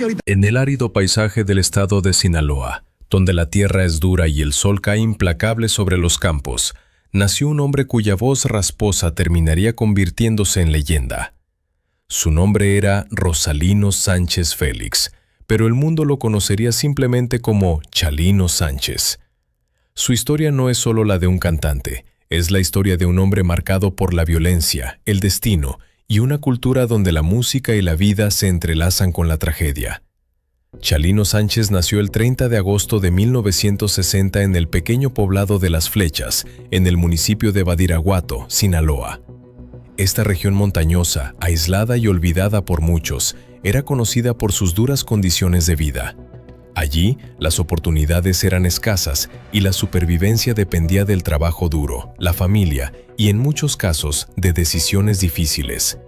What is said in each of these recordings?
que ahorita... En el árido paisaje del estado de Sinaloa, donde la tierra es dura y el sol cae implacable sobre los campos, nació un hombre cuya voz rasposa terminaría convirtiéndose en leyenda. Su nombre era Rosalino Sánchez Félix, pero el mundo lo conocería simplemente como Chalino Sánchez. Su historia no es solo la de un cantante, es la historia de un hombre marcado por la violencia, el destino y una cultura donde la música y la vida se entrelazan con la tragedia. Chalino Sánchez nació el 30 de agosto de 1960 en el pequeño poblado de Las Flechas, en el municipio de Badiraguato, Sinaloa. Esta región montañosa, aislada y olvidada por muchos, era conocida por sus duras condiciones de vida. Allí, las oportunidades eran escasas y la supervivencia dependía del trabajo duro, la familia y, en muchos casos, de decisiones difíciles.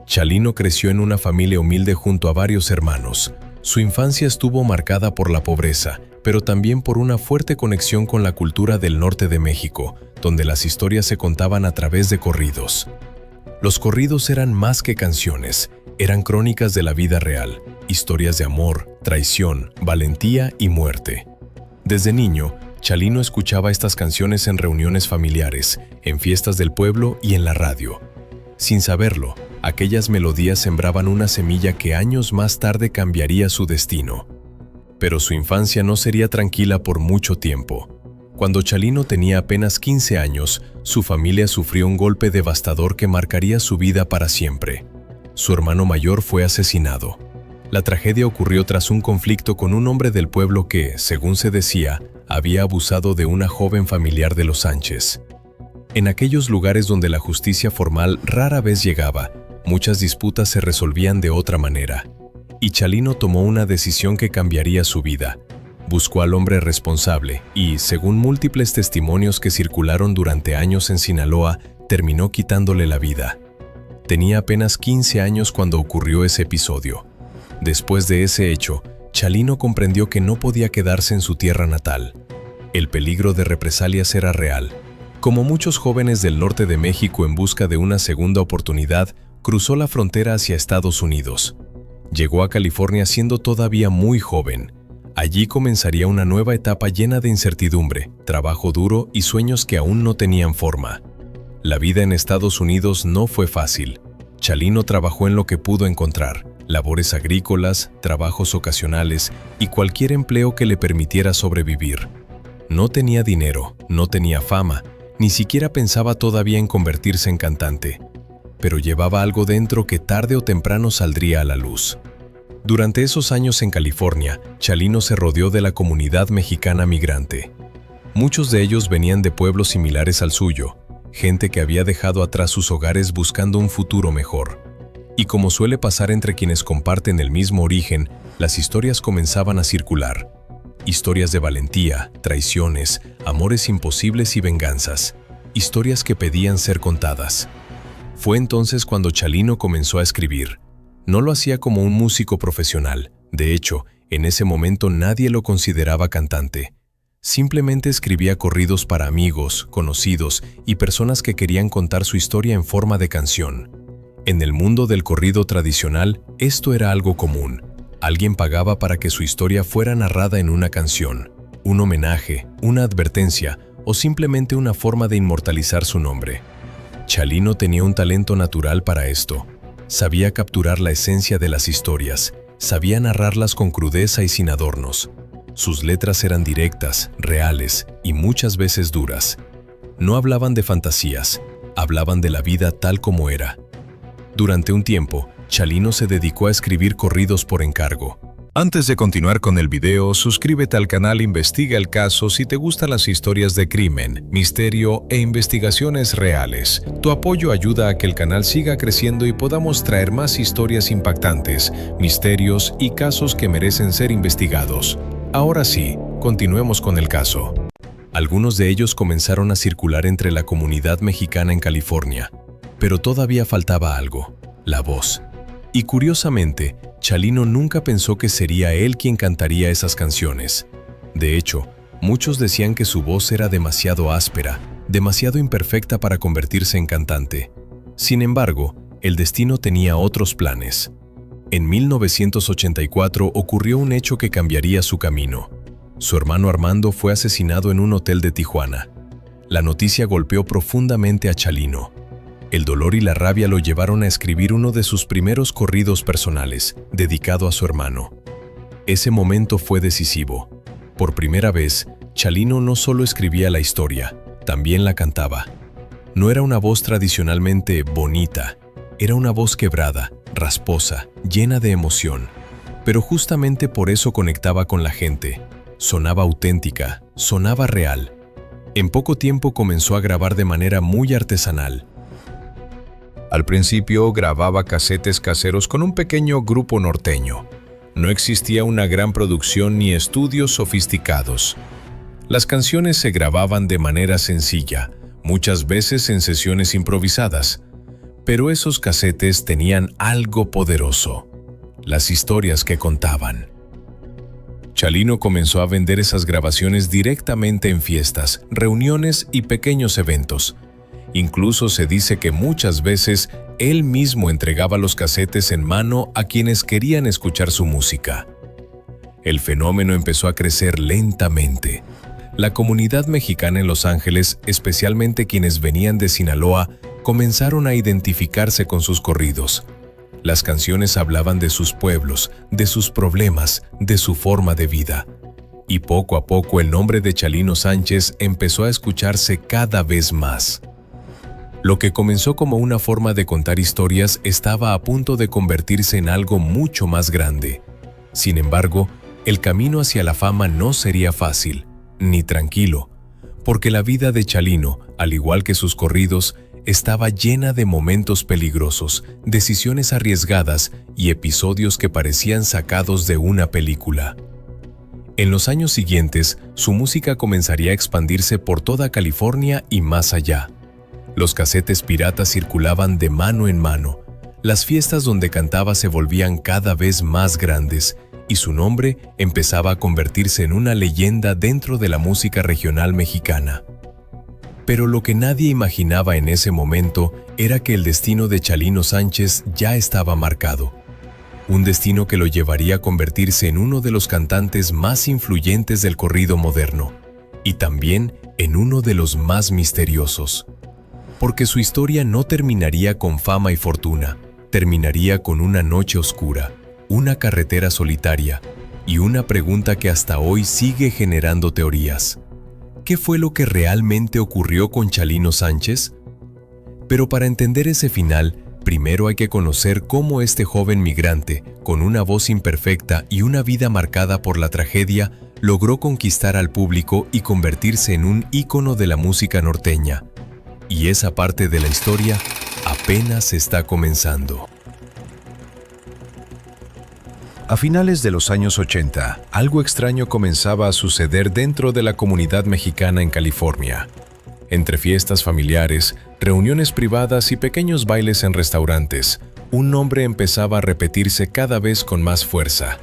Chalino creció en una familia humilde junto a varios hermanos. Su infancia estuvo marcada por la pobreza, pero también por una fuerte conexión con la cultura del norte de México, donde las historias se contaban a través de corridos. Los corridos eran más que canciones, eran crónicas de la vida real, historias de amor, traición, valentía y muerte. Desde niño, Chalino escuchaba estas canciones en reuniones familiares, en fiestas del pueblo y en la radio. Sin saberlo, aquellas melodías sembraban una semilla que años más tarde cambiaría su destino. Pero su infancia no sería tranquila por mucho tiempo. Cuando Chalino tenía apenas 15 años, su familia sufrió un golpe devastador que marcaría su vida para siempre. Su hermano mayor fue asesinado. La tragedia ocurrió tras un conflicto con un hombre del pueblo que, según se decía, había abusado de una joven familiar de los Sánchez. En aquellos lugares donde la justicia formal rara vez llegaba, muchas disputas se resolvían de otra manera. Y Chalino tomó una decisión que cambiaría su vida. Buscó al hombre responsable y, según múltiples testimonios que circularon durante años en Sinaloa, terminó quitándole la vida. Tenía apenas 15 años cuando ocurrió ese episodio. Después de ese hecho, Chalino comprendió que no podía quedarse en su tierra natal. El peligro de represalias era real. Como muchos jóvenes del norte de México en busca de una segunda oportunidad, cruzó la frontera hacia Estados Unidos. Llegó a California siendo todavía muy joven. Allí comenzaría una nueva etapa llena de incertidumbre, trabajo duro y sueños que aún no tenían forma. La vida en Estados Unidos no fue fácil. Chalino trabajó en lo que pudo encontrar, labores agrícolas, trabajos ocasionales y cualquier empleo que le permitiera sobrevivir. No tenía dinero, no tenía fama, ni siquiera pensaba todavía en convertirse en cantante, pero llevaba algo dentro que tarde o temprano saldría a la luz. Durante esos años en California, Chalino se rodeó de la comunidad mexicana migrante. Muchos de ellos venían de pueblos similares al suyo, gente que había dejado atrás sus hogares buscando un futuro mejor. Y como suele pasar entre quienes comparten el mismo origen, las historias comenzaban a circular. Historias de valentía, traiciones, amores imposibles y venganzas. Historias que pedían ser contadas. Fue entonces cuando Chalino comenzó a escribir. No lo hacía como un músico profesional. De hecho, en ese momento nadie lo consideraba cantante. Simplemente escribía corridos para amigos, conocidos y personas que querían contar su historia en forma de canción. En el mundo del corrido tradicional, esto era algo común. Alguien pagaba para que su historia fuera narrada en una canción, un homenaje, una advertencia o simplemente una forma de inmortalizar su nombre. Chalino tenía un talento natural para esto. Sabía capturar la esencia de las historias, sabía narrarlas con crudeza y sin adornos. Sus letras eran directas, reales y muchas veces duras. No hablaban de fantasías, hablaban de la vida tal como era. Durante un tiempo, Chalino se dedicó a escribir corridos por encargo. Antes de continuar con el video, suscríbete al canal Investiga el Caso si te gustan las historias de crimen, misterio e investigaciones reales. Tu apoyo ayuda a que el canal siga creciendo y podamos traer más historias impactantes, misterios y casos que merecen ser investigados. Ahora sí, continuemos con el caso. Algunos de ellos comenzaron a circular entre la comunidad mexicana en California, pero todavía faltaba algo: la voz. Y curiosamente, Chalino nunca pensó que sería él quien cantaría esas canciones. De hecho, muchos decían que su voz era demasiado áspera, demasiado imperfecta para convertirse en cantante. Sin embargo, el destino tenía otros planes. En 1984 ocurrió un hecho que cambiaría su camino. Su hermano Armando fue asesinado en un hotel de Tijuana. La noticia golpeó profundamente a Chalino. El dolor y la rabia lo llevaron a escribir uno de sus primeros corridos personales, dedicado a su hermano. Ese momento fue decisivo. Por primera vez, Chalino no solo escribía la historia, también la cantaba. No era una voz tradicionalmente bonita, era una voz quebrada, rasposa, llena de emoción. Pero justamente por eso conectaba con la gente. Sonaba auténtica, sonaba real. En poco tiempo comenzó a grabar de manera muy artesanal. Al principio grababa casetes caseros con un pequeño grupo norteño. No existía una gran producción ni estudios sofisticados. Las canciones se grababan de manera sencilla, muchas veces en sesiones improvisadas. Pero esos casetes tenían algo poderoso: las historias que contaban. Chalino comenzó a vender esas grabaciones directamente en fiestas, reuniones y pequeños eventos. Incluso se dice que muchas veces él mismo entregaba los casetes en mano a quienes querían escuchar su música. El fenómeno empezó a crecer lentamente. La comunidad mexicana en Los Ángeles, especialmente quienes venían de Sinaloa, comenzaron a identificarse con sus corridos. Las canciones hablaban de sus pueblos, de sus problemas, de su forma de vida. Y poco a poco el nombre de Chalino Sánchez empezó a escucharse cada vez más. Lo que comenzó como una forma de contar historias estaba a punto de convertirse en algo mucho más grande. Sin embargo, el camino hacia la fama no sería fácil, ni tranquilo, porque la vida de Chalino, al igual que sus corridos, estaba llena de momentos peligrosos, decisiones arriesgadas y episodios que parecían sacados de una película. En los años siguientes, su música comenzaría a expandirse por toda California y más allá. Los casetes piratas circulaban de mano en mano. Las fiestas donde cantaba se volvían cada vez más grandes y su nombre empezaba a convertirse en una leyenda dentro de la música regional mexicana. Pero lo que nadie imaginaba en ese momento era que el destino de Chalino Sánchez ya estaba marcado. Un destino que lo llevaría a convertirse en uno de los cantantes más influyentes del corrido moderno y también en uno de los más misteriosos. Porque su historia no terminaría con fama y fortuna, terminaría con una noche oscura, una carretera solitaria y una pregunta que hasta hoy sigue generando teorías. ¿Qué fue lo que realmente ocurrió con Chalino Sánchez? Pero para entender ese final, primero hay que conocer cómo este joven migrante, con una voz imperfecta y una vida marcada por la tragedia, logró conquistar al público y convertirse en un ícono de la música norteña. Y esa parte de la historia apenas está comenzando. A finales de los años 80, algo extraño comenzaba a suceder dentro de la comunidad mexicana en California. Entre fiestas familiares, reuniones privadas y pequeños bailes en restaurantes, un nombre empezaba a repetirse cada vez con más fuerza: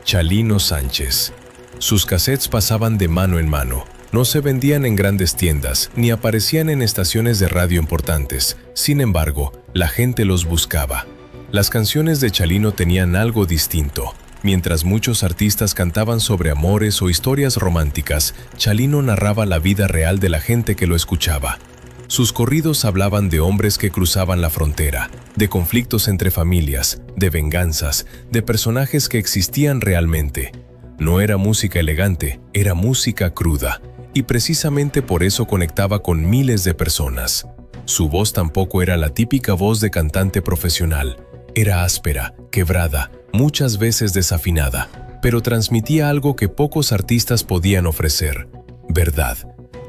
Chalino Sánchez. Sus cassettes pasaban de mano en mano. No se vendían en grandes tiendas, ni aparecían en estaciones de radio importantes. Sin embargo, la gente los buscaba. Las canciones de Chalino tenían algo distinto. Mientras muchos artistas cantaban sobre amores o historias románticas, Chalino narraba la vida real de la gente que lo escuchaba. Sus corridos hablaban de hombres que cruzaban la frontera, de conflictos entre familias, de venganzas, de personajes que existían realmente. No era música elegante, era música cruda. Y precisamente por eso conectaba con miles de personas. Su voz tampoco era la típica voz de cantante profesional. Era áspera, quebrada, muchas veces desafinada, pero transmitía algo que pocos artistas podían ofrecer: verdad.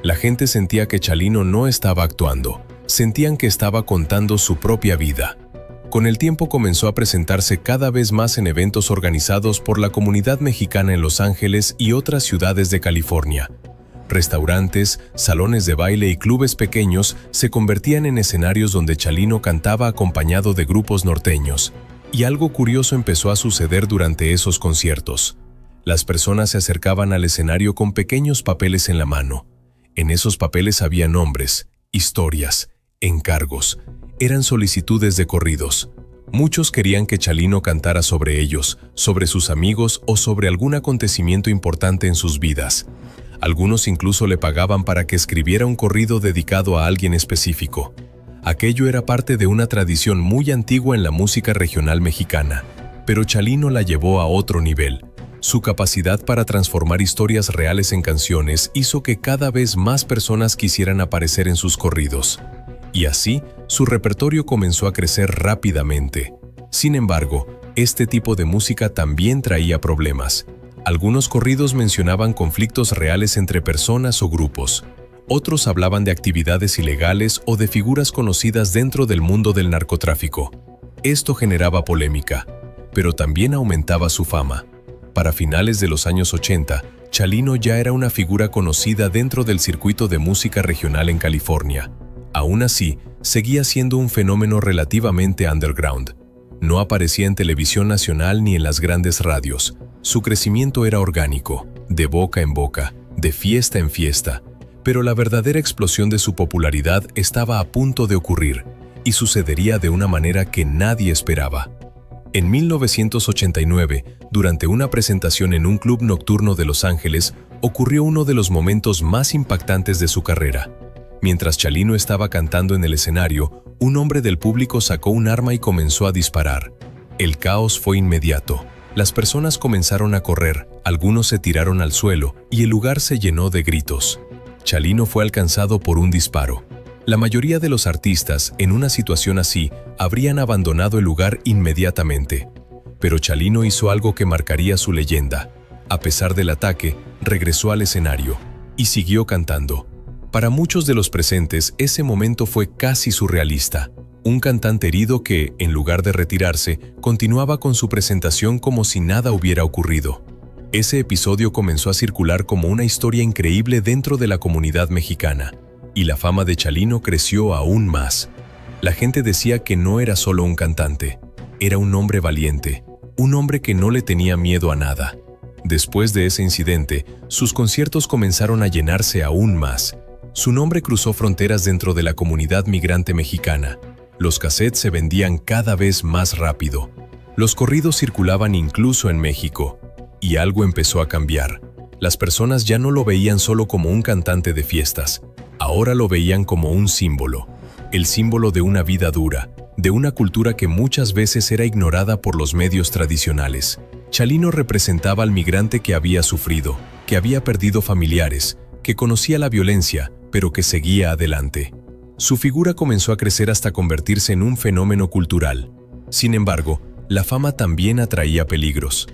La gente sentía que Chalino no estaba actuando, sentían que estaba contando su propia vida. Con el tiempo comenzó a presentarse cada vez más en eventos organizados por la comunidad mexicana en Los Ángeles y otras ciudades de California. Restaurantes, salones de baile y clubes pequeños se convertían en escenarios donde Chalino cantaba acompañado de grupos norteños. Y algo curioso empezó a suceder durante esos conciertos. Las personas se acercaban al escenario con pequeños papeles en la mano. En esos papeles había nombres, historias, encargos. Eran solicitudes de corridos. Muchos querían que Chalino cantara sobre ellos, sobre sus amigos o sobre algún acontecimiento importante en sus vidas. Algunos incluso le pagaban para que escribiera un corrido dedicado a alguien específico. Aquello era parte de una tradición muy antigua en la música regional mexicana, pero Chalino la llevó a otro nivel. Su capacidad para transformar historias reales en canciones hizo que cada vez más personas quisieran aparecer en sus corridos. Y así, su repertorio comenzó a crecer rápidamente. Sin embargo, este tipo de música también traía problemas. Algunos corridos mencionaban conflictos reales entre personas o grupos. Otros hablaban de actividades ilegales o de figuras conocidas dentro del mundo del narcotráfico. Esto generaba polémica, pero también aumentaba su fama. Para finales de los años 80, Chalino ya era una figura conocida dentro del circuito de música regional en California. Aún así, seguía siendo un fenómeno relativamente underground. No aparecía en televisión nacional ni en las grandes radios. Su crecimiento era orgánico, de boca en boca, de fiesta en fiesta. Pero la verdadera explosión de su popularidad estaba a punto de ocurrir, y sucedería de una manera que nadie esperaba. En 1989, durante una presentación en un club nocturno de Los Ángeles, ocurrió uno de los momentos más impactantes de su carrera. Mientras Chalino estaba cantando en el escenario, un hombre del público sacó un arma y comenzó a disparar. El caos fue inmediato. Las personas comenzaron a correr, algunos se tiraron al suelo y el lugar se llenó de gritos. Chalino fue alcanzado por un disparo. La mayoría de los artistas, en una situación así, habrían abandonado el lugar inmediatamente. Pero Chalino hizo algo que marcaría su leyenda. A pesar del ataque, regresó al escenario y siguió cantando. Para muchos de los presentes, ese momento fue casi surrealista. Un cantante herido que, en lugar de retirarse, continuaba con su presentación como si nada hubiera ocurrido. Ese episodio comenzó a circular como una historia increíble dentro de la comunidad mexicana, y la fama de Chalino creció aún más. La gente decía que no era solo un cantante, era un hombre valiente, un hombre que no le tenía miedo a nada. Después de ese incidente, sus conciertos comenzaron a llenarse aún más. Su nombre cruzó fronteras dentro de la comunidad migrante mexicana. Los cassettes se vendían cada vez más rápido. Los corridos circulaban incluso en México. Y algo empezó a cambiar. Las personas ya no lo veían solo como un cantante de fiestas. Ahora lo veían como un símbolo. El símbolo de una vida dura, de una cultura que muchas veces era ignorada por los medios tradicionales. Chalino representaba al migrante que había sufrido, que había perdido familiares, que conocía la violencia, pero que seguía adelante. Su figura comenzó a crecer hasta convertirse en un fenómeno cultural. Sin embargo, la fama también atraía peligros.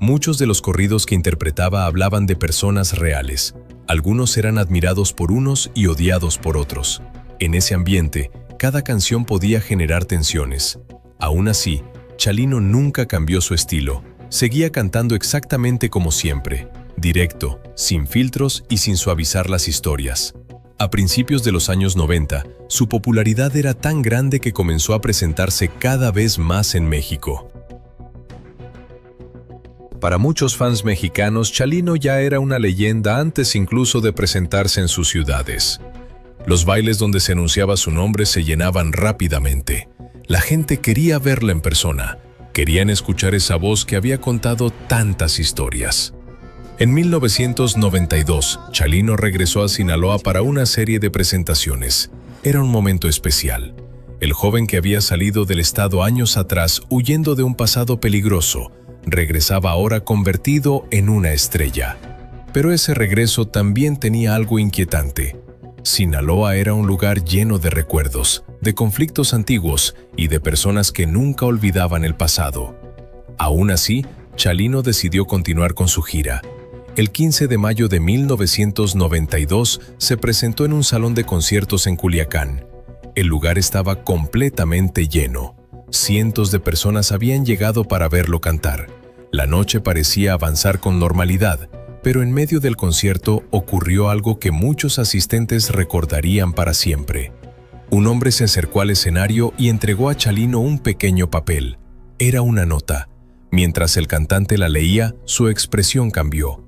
Muchos de los corridos que interpretaba hablaban de personas reales. Algunos eran admirados por unos y odiados por otros. En ese ambiente, cada canción podía generar tensiones. Aún así, Chalino nunca cambió su estilo. Seguía cantando exactamente como siempre, directo, sin filtros y sin suavizar las historias. A principios de los años 90, su popularidad era tan grande que comenzó a presentarse cada vez más en México. Para muchos fans mexicanos, Chalino ya era una leyenda antes incluso de presentarse en sus ciudades. Los bailes donde se anunciaba su nombre se llenaban rápidamente. La gente quería verla en persona. Querían escuchar esa voz que había contado tantas historias. En 1992, Chalino regresó a Sinaloa para una serie de presentaciones. Era un momento especial. El joven que había salido del estado años atrás huyendo de un pasado peligroso, regresaba ahora convertido en una estrella. Pero ese regreso también tenía algo inquietante. Sinaloa era un lugar lleno de recuerdos, de conflictos antiguos y de personas que nunca olvidaban el pasado. Aún así, Chalino decidió continuar con su gira. El 15 de mayo de 1992 se presentó en un salón de conciertos en Culiacán. El lugar estaba completamente lleno. Cientos de personas habían llegado para verlo cantar. La noche parecía avanzar con normalidad, pero en medio del concierto ocurrió algo que muchos asistentes recordarían para siempre. Un hombre se acercó al escenario y entregó a Chalino un pequeño papel. Era una nota. Mientras el cantante la leía, su expresión cambió.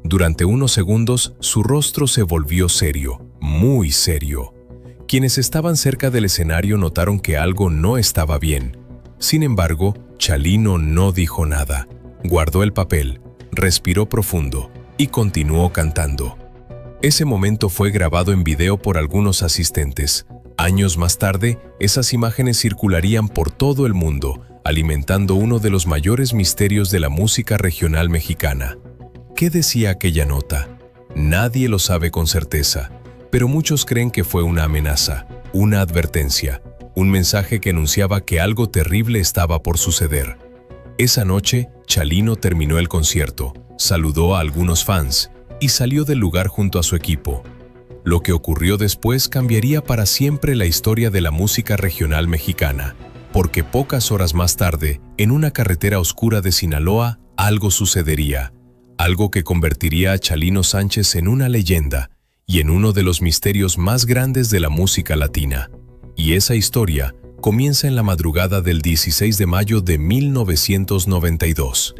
Durante unos segundos, su rostro se volvió serio, muy serio. Quienes estaban cerca del escenario notaron que algo no estaba bien. Sin embargo, Chalino no dijo nada. Guardó el papel, respiró profundo y continuó cantando. Ese momento fue grabado en video por algunos asistentes. Años más tarde, esas imágenes circularían por todo el mundo, alimentando uno de los mayores misterios de la música regional mexicana. ¿Qué decía aquella nota? Nadie lo sabe con certeza, pero muchos creen que fue una amenaza, una advertencia, un mensaje que anunciaba que algo terrible estaba por suceder. Esa noche, Chalino terminó el concierto, saludó a algunos fans y salió del lugar junto a su equipo. Lo que ocurrió después cambiaría para siempre la historia de la música regional mexicana, porque pocas horas más tarde, en una carretera oscura de Sinaloa, algo sucedería, algo que convertiría a Chalino Sánchez en una leyenda y en uno de los misterios más grandes de la música latina. Y esa historia comienza en la madrugada del 16 de mayo de 1992.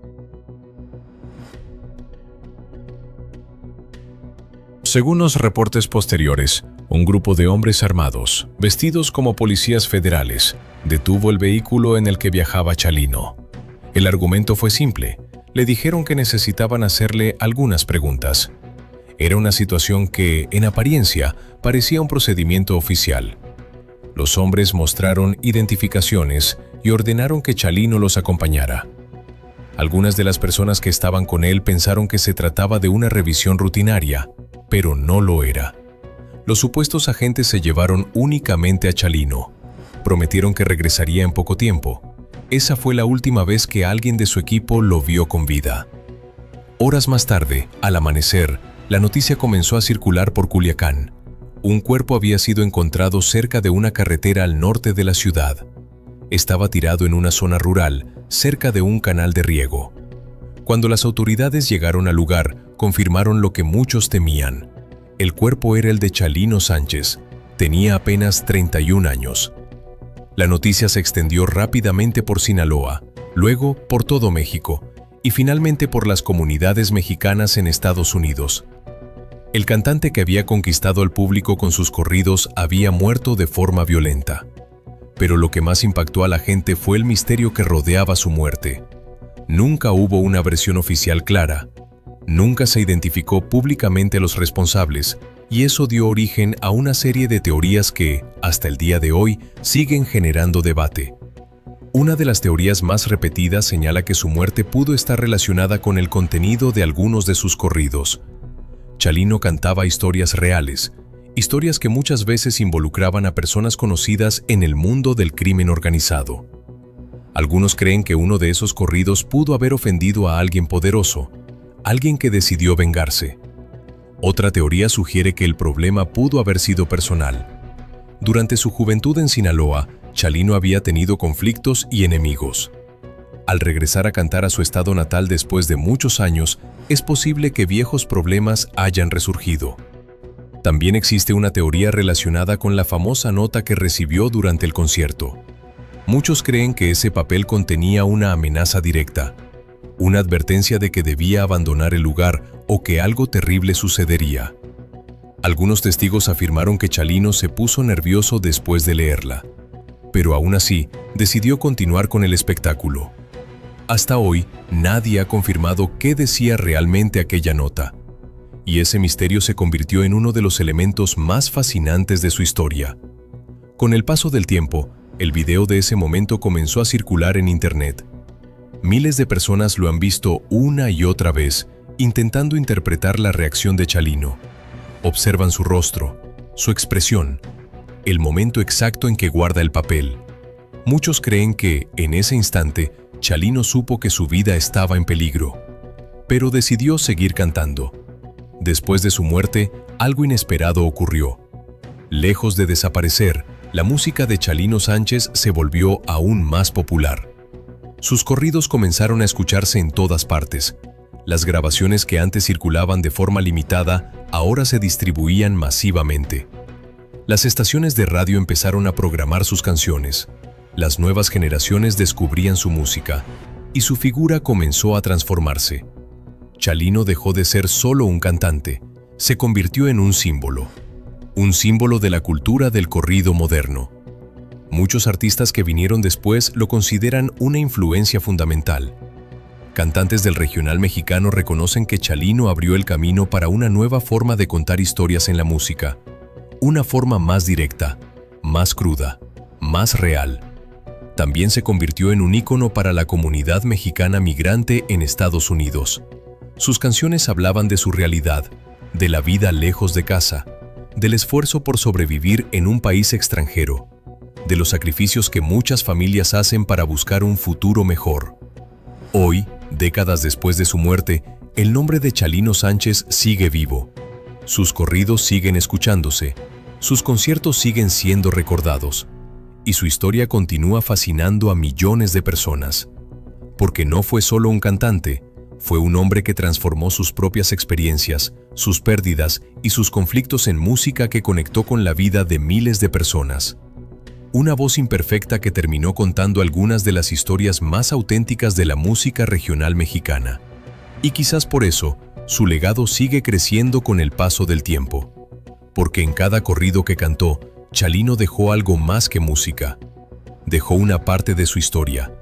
Según los reportes posteriores, un grupo de hombres armados, vestidos como policías federales, detuvo el vehículo en el que viajaba Chalino. El argumento fue simple. Le dijeron que necesitaban hacerle algunas preguntas. Era una situación que, en apariencia, parecía un procedimiento oficial. Los hombres mostraron identificaciones y ordenaron que Chalino los acompañara. Algunas de las personas que estaban con él pensaron que se trataba de una revisión rutinaria, pero no lo era. Los supuestos agentes se llevaron únicamente a Chalino. Prometieron que regresaría en poco tiempo. Esa fue la última vez que alguien de su equipo lo vio con vida. Horas más tarde, al amanecer, la noticia comenzó a circular por Culiacán. Un cuerpo había sido encontrado cerca de una carretera al norte de la ciudad. Estaba tirado en una zona rural, cerca de un canal de riego. Cuando las autoridades llegaron al lugar, confirmaron lo que muchos temían. El cuerpo era el de Chalino Sánchez. Tenía apenas 31 años. La noticia se extendió rápidamente por Sinaloa, luego por todo México y finalmente por las comunidades mexicanas en Estados Unidos. El cantante que había conquistado al público con sus corridos había muerto de forma violenta. Pero lo que más impactó a la gente fue el misterio que rodeaba su muerte. Nunca hubo una versión oficial clara. Nunca se identificó públicamente a los responsables, y eso dio origen a una serie de teorías que, hasta el día de hoy, siguen generando debate. Una de las teorías más repetidas señala que su muerte pudo estar relacionada con el contenido de algunos de sus corridos. Chalino cantaba historias reales, historias que muchas veces involucraban a personas conocidas en el mundo del crimen organizado. Algunos creen que uno de esos corridos pudo haber ofendido a alguien poderoso, alguien que decidió vengarse. Otra teoría sugiere que el problema pudo haber sido personal. Durante su juventud en Sinaloa, Chalino había tenido conflictos y enemigos. Al regresar a cantar a su estado natal después de muchos años, es posible que viejos problemas hayan resurgido. También existe una teoría relacionada con la famosa nota que recibió durante el concierto. Muchos creen que ese papel contenía una amenaza directa, una advertencia de que debía abandonar el lugar o que algo terrible sucedería. Algunos testigos afirmaron que Chalino se puso nervioso después de leerla, pero aún así decidió continuar con el espectáculo. Hasta hoy, nadie ha confirmado qué decía realmente aquella nota, y ese misterio se convirtió en uno de los elementos más fascinantes de su historia. Con el paso del tiempo, el video de ese momento comenzó a circular en Internet. Miles de personas lo han visto una y otra vez, intentando interpretar la reacción de Chalino. Observan su rostro, su expresión, el momento exacto en que guarda el papel. Muchos creen que, en ese instante, Chalino supo que su vida estaba en peligro, pero decidió seguir cantando. Después de su muerte, algo inesperado ocurrió. Lejos de desaparecer, la música de Chalino Sánchez se volvió aún más popular. Sus corridos comenzaron a escucharse en todas partes. Las grabaciones que antes circulaban de forma limitada, ahora se distribuían masivamente. Las estaciones de radio empezaron a programar sus canciones. Las nuevas generaciones descubrían su música, y su figura comenzó a transformarse. Chalino dejó de ser solo un cantante, se convirtió en un símbolo de la cultura del corrido moderno. Muchos artistas que vinieron después lo consideran una influencia fundamental. Cantantes del regional mexicano reconocen que Chalino abrió el camino para una nueva forma de contar historias en la música. Una forma más directa, más cruda, más real. También se convirtió en un ícono para la comunidad mexicana migrante en Estados Unidos. Sus canciones hablaban de su realidad, de la vida lejos de casa, del esfuerzo por sobrevivir en un país extranjero, de los sacrificios que muchas familias hacen para buscar un futuro mejor. Hoy, décadas después de su muerte, el nombre de Chalino Sánchez sigue vivo. Sus corridos siguen escuchándose, sus conciertos siguen siendo recordados, y su historia continúa fascinando a millones de personas. Porque no fue solo un cantante, fue un hombre que transformó sus propias experiencias, sus pérdidas y sus conflictos en música que conectó con la vida de miles de personas. Una voz imperfecta que terminó contando algunas de las historias más auténticas de la música regional mexicana. Y quizás por eso, su legado sigue creciendo con el paso del tiempo. Porque en cada corrido que cantó, Chalino dejó algo más que música. Dejó una parte de su historia,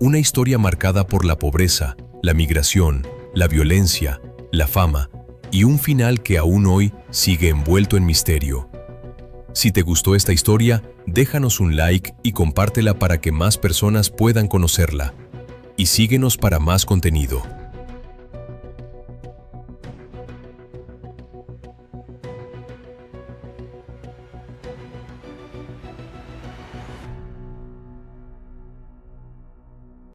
una historia marcada por la pobreza, la migración, la violencia, la fama y un final que aún hoy sigue envuelto en misterio. Si te gustó esta historia, déjanos un like y compártela para que más personas puedan conocerla. Y síguenos para más contenido.